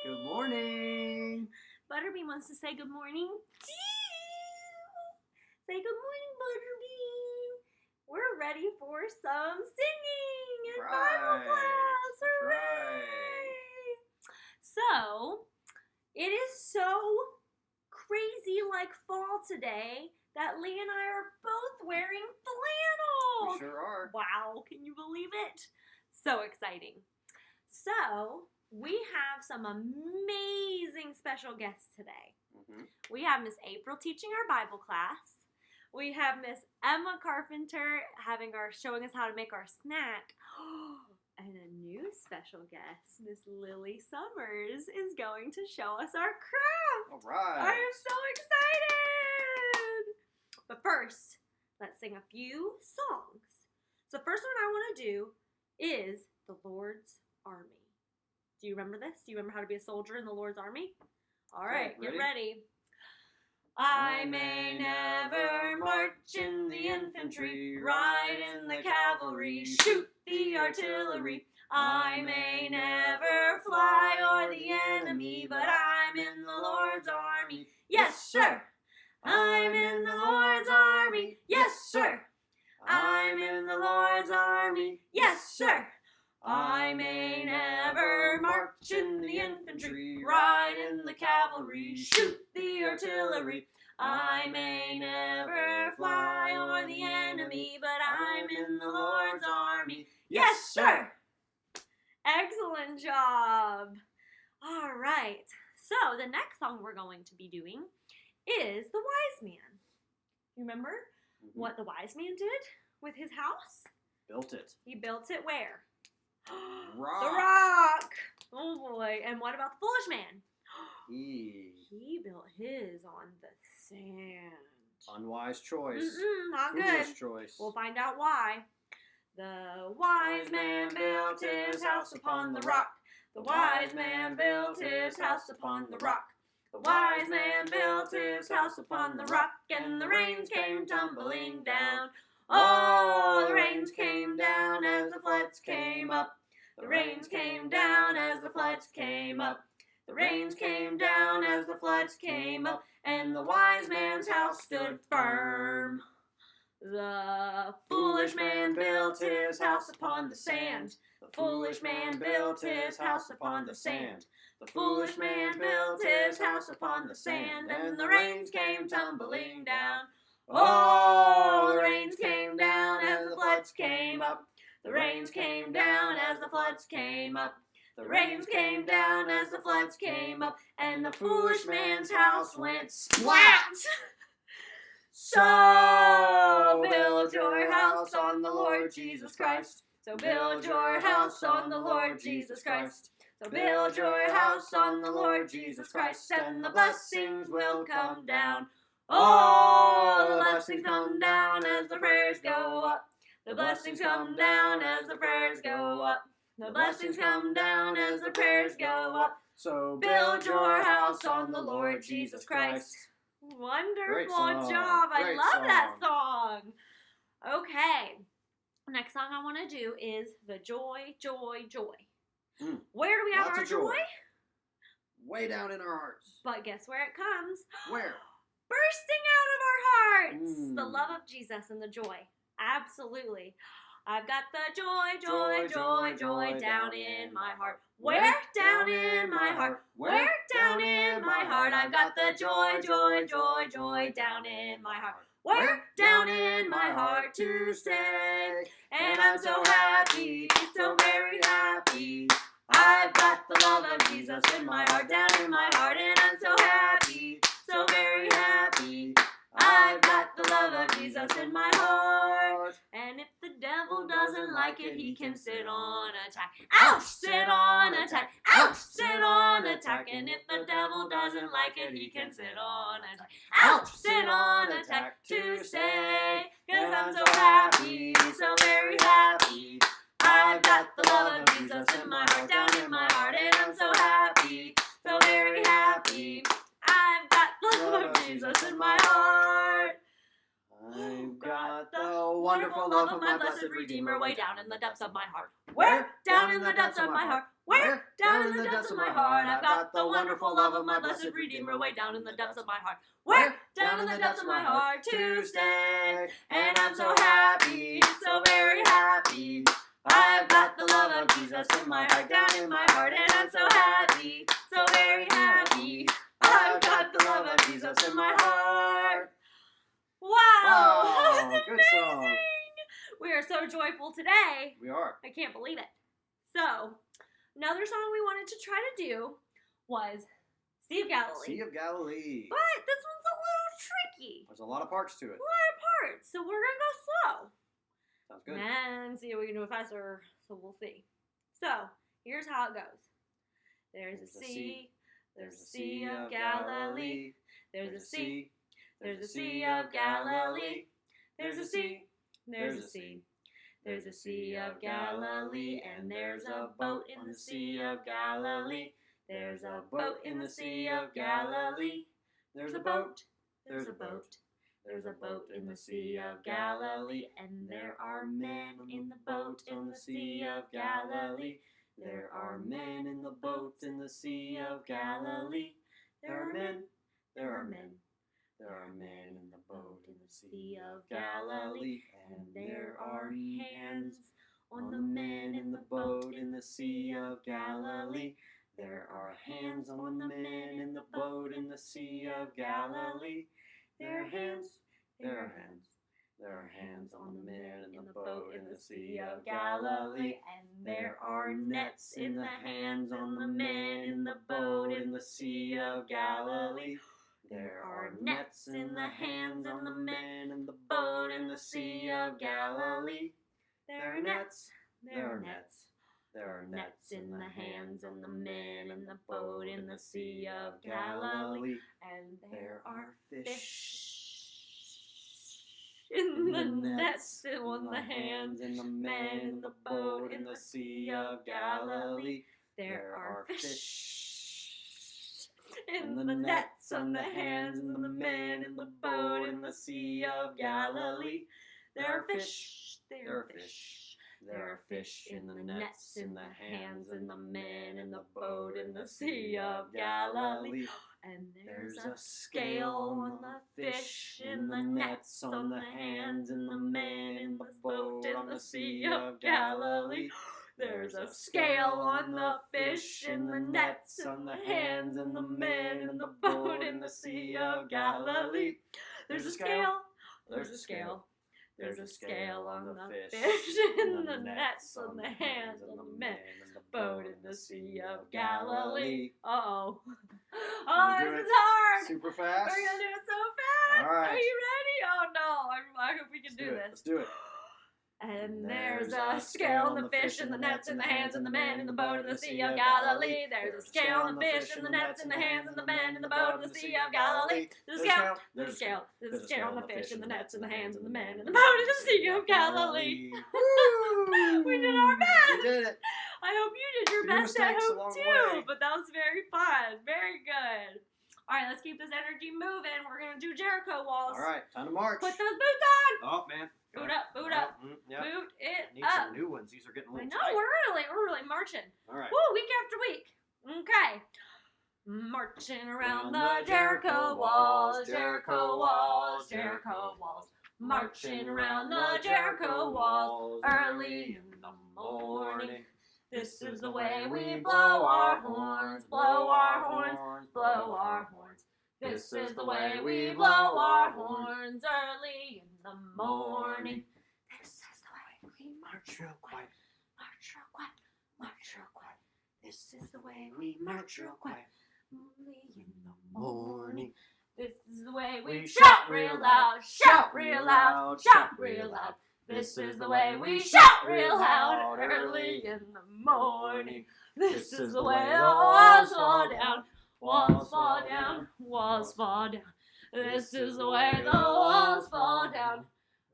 Good morning. Butterbean wants to say good morning too. Say good morning, Butterbean. We're ready for some singing in Bible class. Hooray! So, it is so crazy like fall today that Lee and I are both wearing flannel. We sure are. Wow, can you believe it? So exciting. So, we have some amazing special guests today. Mm-hmm. We have Miss April teaching our Bible class. We have Miss Emma Carpenter showing us how to make our snack. And a new special guest, Miss Lily Summers, is going to show us our craft. All right. I am so excited! But first, let's sing a few songs. So the first one I want to do is the Lord's Army. Do you remember this? Do you remember how to be a soldier in the Lord's Army? All right, Okay, get ready. I may never march in the infantry, ride in the cavalry, shoot the artillery. I may never fly o'er the enemy, but I'm in the Lord's army. Yes, sir. I'm in the Lord's army. Yes, sir. I'm in the Lord's army. Yes, sir. I may never march in the infantry, ride in the cavalry, shoot the artillery. I may never fly o'er the enemy, but I'm in the Lord's army. Yes, sir! Excellent job! All right, so the next song we're going to be doing is The Wise Man. You remember what the wise man did with his house? Built it. He built it where? Rock. The rock. Oh boy. And what about the foolish man? He built his on the sand. Unwise choice. Not Foolish good. choice. We'll find out why. The wise man built his house upon the rock. The wise man built his house upon the rock. The wise man built his house upon the rock, and the rains came tumbling down. Oh, the rains came down as the floods came up. The rains came down as the floods came up. The rains came down as the floods came up, and the wise man's house stood firm. The foolish man built his house upon the sand. The foolish man built his house upon the sand. The foolish man built his house upon the sand, and the rains came tumbling down. Oh, the rains came down as the floods came up. The rains came down as the floods came up. The rains came down as the floods came up, and the foolish man's house went splat. So build your house on the Lord Jesus Christ. So build your house on the Lord Jesus Christ. So build your house on the Lord Jesus Christ, and the blessings will come down. Oh, the blessings come down as the prayers go up. The blessings come down as the prayers go up. The blessings come down as the prayers go up. So Build your house on the Lord Jesus Christ. Wonderful job. I love that song. Okay. Next song I want to do is The Joy, Joy, Joy. Where do we have our joy? Way down in our hearts. But guess where it comes? Where? Bursting out of our hearts. The love of Jesus and the joy. Absolutely. I've got the joy, joy, joy, joy down in my heart. Where? Down in my heart. Where? Down in my heart. I've got the joy, joy, joy, joy down in my heart. Where? Down in my heart to stay. And I'm so happy, so very happy. I've got the love of Jesus in my heart, down in my heart, and I'm so happy, so very happy. I've got the love of Jesus in my heart. And if the devil doesn't like it, he can sit on attack. Ouch! Sit on attack. Ouch! Sit on attack. And if the devil doesn't like it, he can sit on attack. Ouch! Sit on attack to stay. 'Cause I'm so happy, so very happy. I've got the love of Jesus in my heart, down in my heart, and I'm so happy, so very happy. I've got the love of Jesus in my heart. I've got the wonderful love of my blessed Redeemer way down in the depths of my heart. Where? Down in the depths of my heart. Where? Down in the depths of my heart. I've got the wonderful love of my blessed Redeemer way down in the depths of my heart. Where? Down in the depths of my heart to stay. And I'm so happy, so very happy. I've got the love of Jesus in my heart, down in my heart. And I'm so happy, so very happy. I've got the love of Jesus in my heart. Wow, that was good song. amazing. We are so joyful today. We are. I can't believe it. So, another song we wanted to try to do was Sea of Galilee. Sea of Galilee. But this one's a little tricky. There's a lot of parts to it. A lot of parts, so we're going to go slow. Sounds good. And see if we can do it faster, so we'll see. So, here's how it goes. There's a sea. There's a Sea of Galilee. There's a sea. There's a Sea of Galilee. There's a sea. There's a sea. There's a Sea of Galilee, and there's a boat in the Sea of Galilee. There's a boat in the Sea of Galilee. There's a boat. There's a boat. There's a boat in the Sea of Galilee, and there are men in the boat in the Sea of Galilee. There are men in the boat in the Sea of Galilee. There are men. There are men. There are men in the boat in the Sea of Galilee, and there are hands on the men in the boat in the Sea of Galilee. There are hands on the men in the boat in the Sea of Galilee. There are hands, there are hands, there are hands on the men in the boat in the Sea of Galilee, and there are nets in the hands on the men in the boat in the Sea of Galilee. There are nets in the hands on the men in the boat in the Sea of Galilee. There are nets, there are nets, there are nets in the hands on the men in the boat in the Sea of Galilee. And there are fish in the nets on the hands and the men in the boat in the Sea of Galilee. There are fish in the nets on the hands and the men in the boat in the Sea of Galilee. There are fish, there are fish, there are fish in the nets in the hands and the men in the boat in the Sea of Galilee. And there's a scale on the fish in the nets on the hands and the men in the boat in the Sea of Galilee. There's a scale on the fish in the nets on the hands and the men in the boat in the Sea of Galilee. There's a scale, there's a scale, there's a scale on the fish in the nets on the hands and the men in the boat in the Sea of Galilee. Uh-oh. Oh, this is hard. Super fast. We're gonna do it so fast. All right. Are you ready? Oh no, I hope we can do this. Let's do it. And there's a scale on the fish and the nets in the hands and the men in the boat in the Sea of Galilee. There's a scale on the fish and the nets in the hands and the men in the boat in the Sea of Galilee. There's a scale, there's a scale, there's a scale on the fish and the nets in the hands and the men in the boat in the Sea of Galilee. We did our best. We did it. I hope you did your best at home too. But that was very fun. Very good. All right, let's keep this energy moving. We're going to do Jericho walls. All right, time to march. Put those boots on. Oh, man. Boot up, boot up. Yep. Boot it Need up. some new ones. These are getting a I little know, tight. we're really marching. All right. Woo, week after week. Okay. Marching around the Jericho walls, Jericho walls, Jericho walls. Marching around the Jericho walls early in the morning. This is the way we blow our horns, blow our horns, blow our horns. This is the way we blow our horns early in the morning. This is the way we march real quiet, march real quiet, march real quiet. This is the way we march real quiet, early in the morning. This is the way we shout real loud, shout real loud, shout real loud. This is the way we shout real loud early in the morning. This is the way the walls fall down, walls fall down, walls fall down. This is the way the walls fall down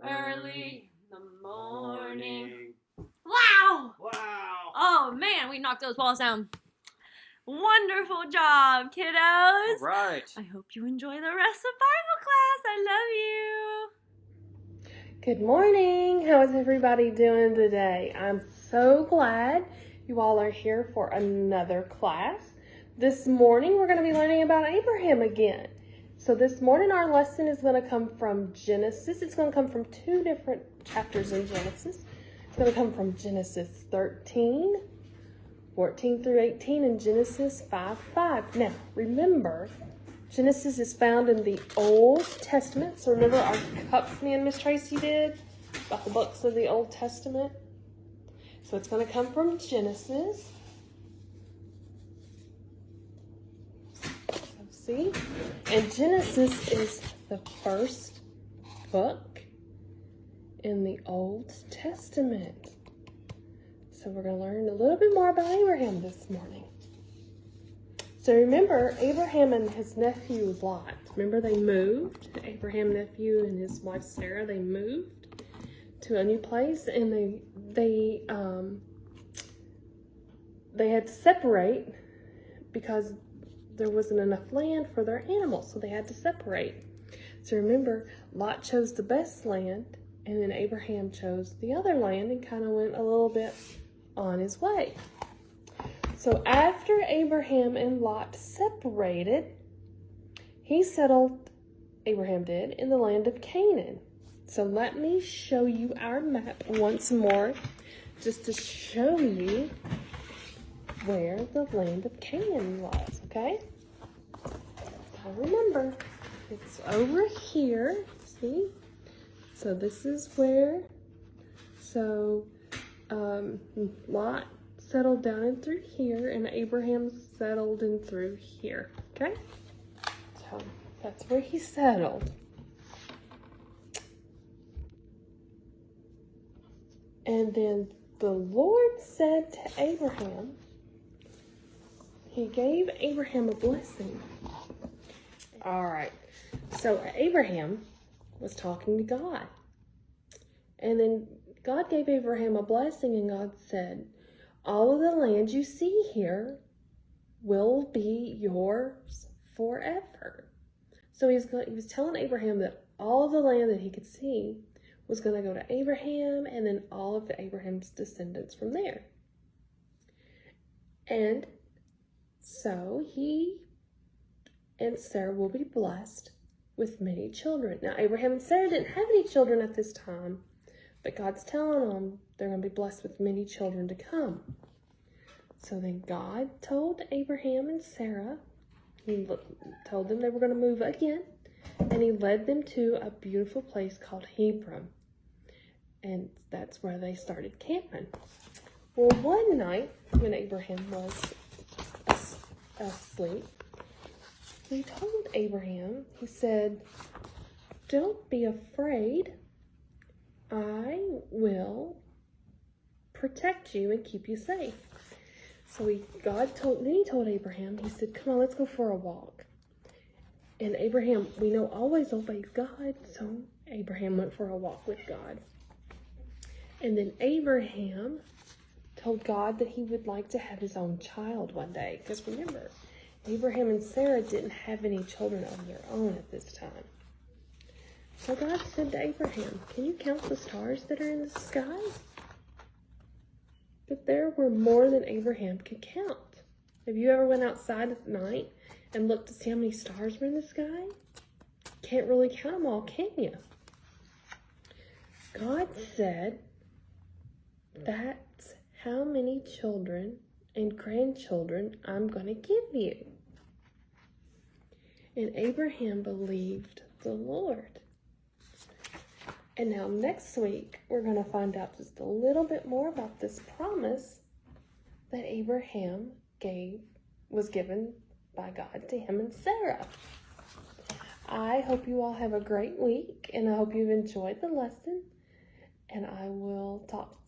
early in the morning. Wow! Wow! Oh man, we knocked those walls down. Wonderful job, kiddos. All right. I hope you enjoy the rest of Bible class. I love you. Good morning. How is everybody doing today? I'm so glad you all are here for another class. This morning we're going to be learning about Abraham again. So this morning our lesson is going to come from Genesis. It's going to come from two different chapters in Genesis. It's going to come from Genesis 13, 14 through 18, and Genesis 5:5. Now, remember, Genesis is found in the Old Testament. So remember our cups me and Miss Tracy did about the books of the Old Testament? So it's going to come from Genesis. See? And Genesis is the first book in the Old Testament. So we're going to learn a little bit more about Abraham this morning. So remember, Abraham and his nephew Lot, remember they moved? Abraham, nephew, and his wife Sarah, they moved to a new place, and they had to separate because there wasn't enough land for their animals, so they had to separate. So remember, Lot chose the best land, and then Abraham chose the other land and kind of went a little bit on his way. So after Abraham and Lot separated, he settled, Abraham did, in the land of Canaan. So let me show you our map once more, just to show you where the land of Canaan was, okay? So remember, it's over here, see? So this is where, Lot settled down in through here, and Abraham settled in through here, okay? So that's where he settled. And then the Lord said to Abraham, he gave Abraham a blessing. All right, so Abraham was talking to God. And then God gave Abraham a blessing, and God said, all of the land you see here will be yours forever. So he was telling Abraham that all of the land that he could see was going to go to Abraham, and then all of Abraham's descendants from there. And so he and Sarah will be blessed with many children. Now, Abraham and Sarah didn't have any children at this time, but God's telling them they're going to be blessed with many children to come. So then God told Abraham and Sarah, he told them they were going to move again, and he led them to a beautiful place called Hebron. And that's where they started camping. Well, one night when Abraham was asleep, he told Abraham, he said, don't be afraid. I will protect you and keep you safe. So he told Abraham, he said, come on, let's go for a walk. And Abraham, we know, always obeys God, so Abraham went for a walk with God. And then Abraham told God that he would like to have his own child one day. Because remember, Abraham and Sarah didn't have any children of their own at this time. So God said to Abraham, can you count the stars that are in the sky? But there were more than Abraham could count. Have you ever went outside at night and looked to see how many stars were in the sky? Can't really count them all, can you? God said, that's how many children and grandchildren I'm going to give you. And Abraham believed the Lord. And now next week, we're going to find out just a little bit more about this promise that Abraham was given by God to him and Sarah. I hope you all have a great week, and I hope you've enjoyed the lesson. And I will talk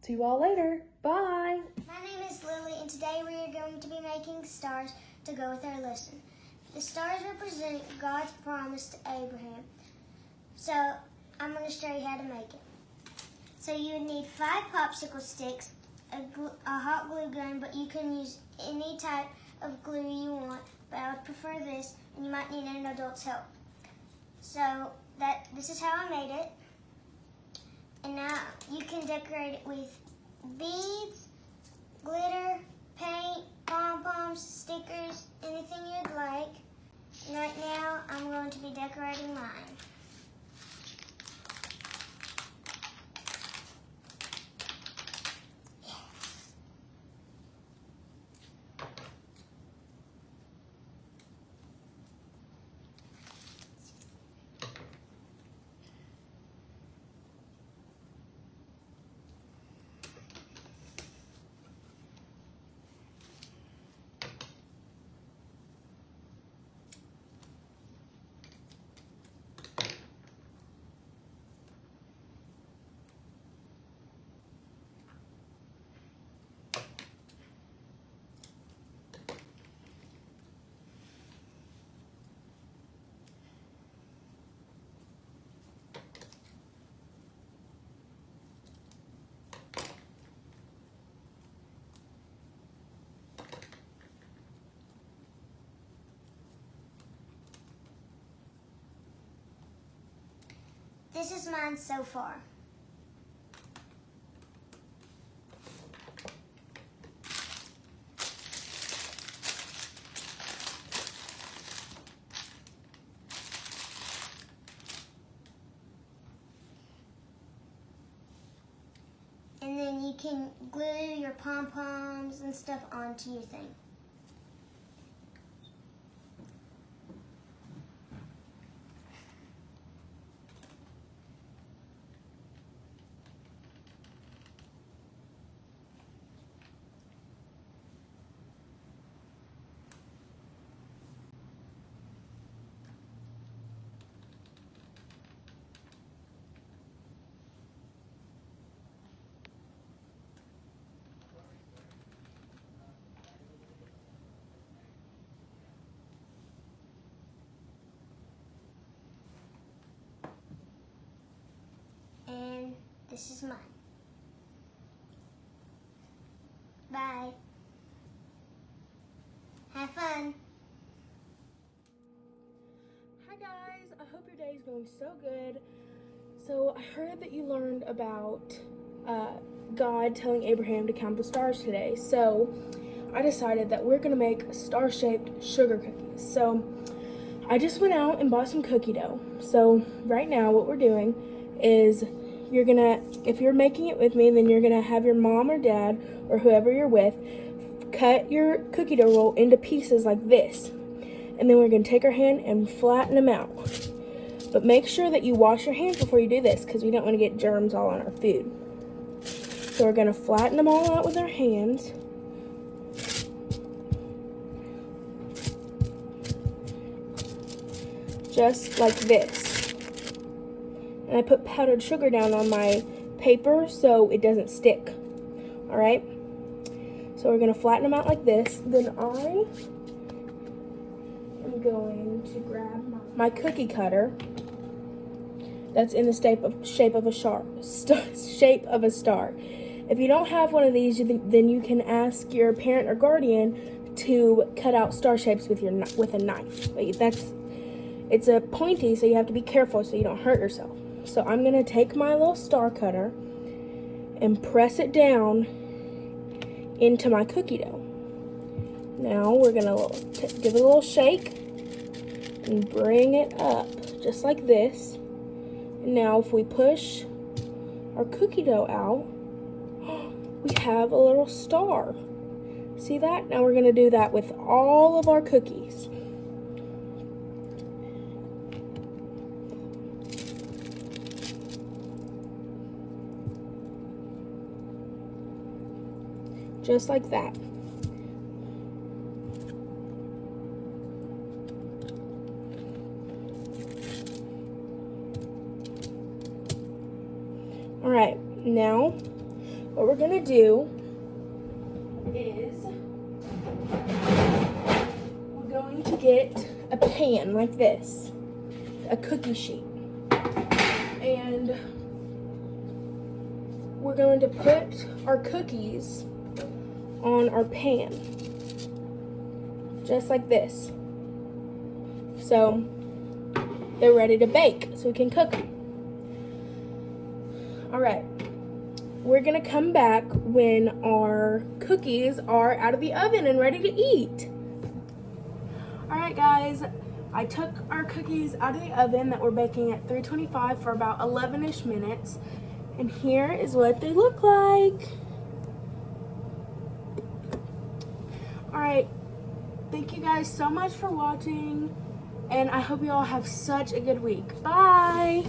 to you all later. Bye. My name is Lily, and today we are going to be making stars to go with our lesson. The stars represent God's promise to Abraham. So I'm going to show you how to make it. So you would need 5 popsicle sticks, a hot glue gun, but you can use any type of glue you want, but I would prefer this, and you might need an adult's help. So this is how I made it. And now you can decorate it with beads, glitter, paint, pom-poms, stickers, anything you'd like. And right now, I'm going to be decorating mine. This is mine so far. And then you can glue your pom-poms and stuff onto your thing. And this is mine. Bye. Have fun. Hi guys, I hope your day is going so good. So I heard that you learned about God telling Abraham to count the stars today. So I decided that we're gonna make star-shaped sugar cookies. So I just went out and bought some cookie dough. So right now what we're doing is you're gonna, if you're making it with me, then you're gonna have your mom or dad or whoever you're with cut your cookie dough roll into pieces like this. And then we're gonna take our hand and flatten them out. But make sure that you wash your hands before you do this because we don't want to get germs all on our food. So we're gonna flatten them all out with our hands. Just like this. And I put powdered sugar down on my paper so it doesn't stick. Alright? So we're going to flatten them out like this. Then I am going to grab my cookie cutter that's in the shape of a star. If you don't have one of these, then you can ask your parent or guardian to cut out star shapes with a knife. It's a pointy, so you have to be careful so you don't hurt yourself. So I'm going to take my little star cutter and press it down into my cookie dough. Now we're going to give it a little shake and bring it up just like this. And now if we push our cookie dough out, we have a little star. See that? Now we're going to do that with all of our cookies. Just like that. All right, now what we're gonna do is we're going to get a pan like this, a cookie sheet, and we're going to put our cookies on our pan, just like this. So they're ready to bake, so we can cook them. All right, we're gonna come back when our cookies are out of the oven and ready to eat. All right, guys, I took our cookies out of the oven that we're baking at 325 for about 11-ish minutes, and here is what they look like. All right, thank you guys so much for watching, and I hope you all have such a good week. Bye.